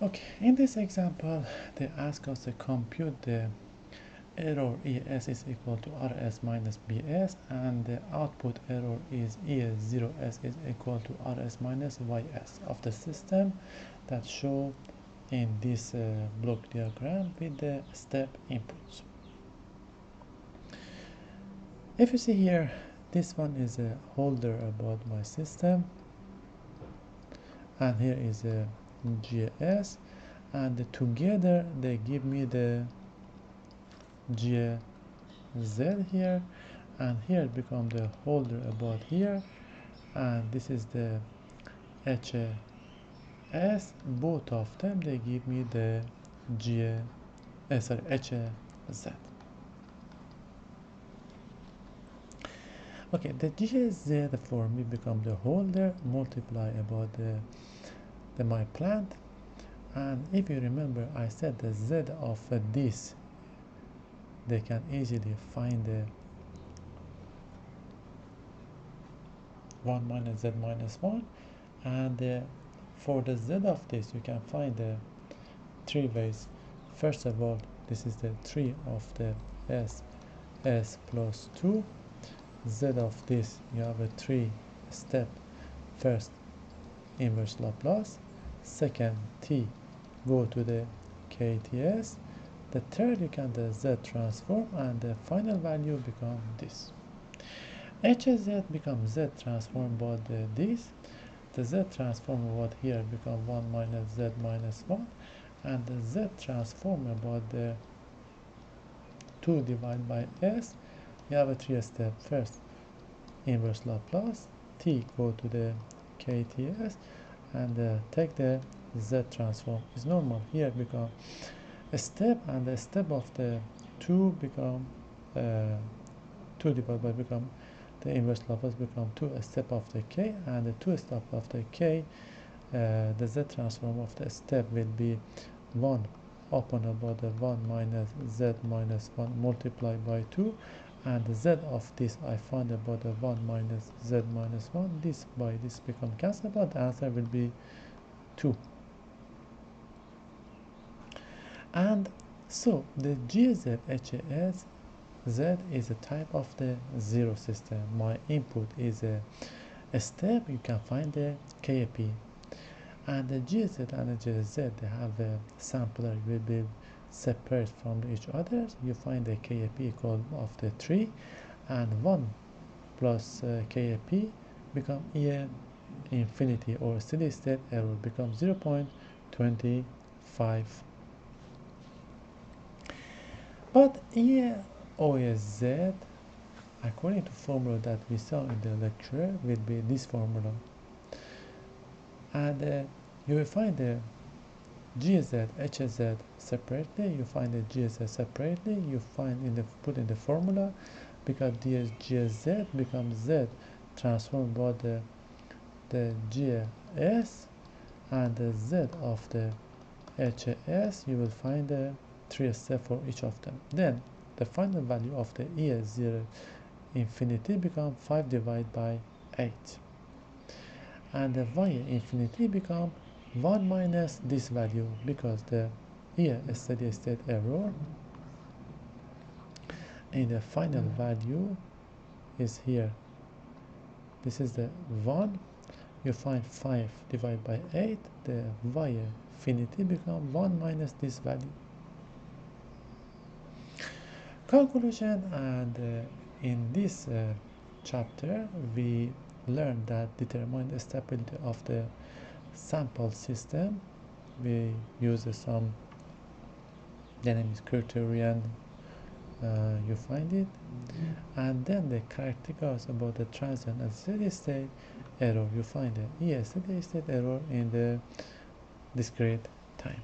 Okay, in this example, they ask us to compute the error ES is equal to RS minus BS, and the output error is ES0S is equal to RS minus YS of the system that show in this block diagram with the step inputs. If you see here, this one is a holder about my system, and here is a GS, and together they give me the GZ here, and here become the holder about here, and this is the HS. Both of them they give me the HZ. Okay, the GZ for me become the holder multiply about the my plant, and if you remember I said the Z of this they can easily find the 1 minus Z minus 1, and for the Z of this you can find the 3 ways. First of all, this is the 3 of the S plus 2. Z of this you have a 3 step. First inverse Laplace, second T go to the KTS, the third you can the Z transform, and the final value become this. HZ becomes Z transform about this. The Z transform about here become 1 minus Z minus 1, and the Z transform about the 2 divided by S. You have a 3 step. First inverse Laplace, T go to the KTS, and take the Z transform. It's normal here become a step, and the step of the 2 become 2 divided by become the inverse Laplace become 2 a step of the K, and the 2 step of the K, the Z transform of the step will be 1 upon about the 1 minus Z minus 1 multiplied by 2, and the Z of this I find about the 1 minus Z minus 1. This by this become cancelled, but the answer will be 2. And so the GZ HAS Z is a type of the zero system. My input is a step. You can find the KAP, and the GZ and the GZ they have a sampler will be separate from each other. You find the KAP equal of the 3, and 1 plus KAP become E infinity, or steady state error becomes 0.25. But EOSZ, according to formula that we saw in the lecture, will be this formula, and you will find the GZ, HZ separately. You find the GZ separately. You find in the put in the formula, because GZ becomes Z transformed by the GS, and the Z of the HS you will find the 3 steps for each of them. Then the final value of the ES0 infinity become 5 divided by 8, and the Y infinity become 1 minus this value, because the steady state error in the final value is here. This is the 1. You find 5 divided by 8. The Y infinity become 1 minus this value. Conclusion, and in this chapter we learned that determine the stability of the sample system. We use some dynamics criterion, you find it, and then the characteristics about the transient and steady state error. You find the steady state error in the discrete time.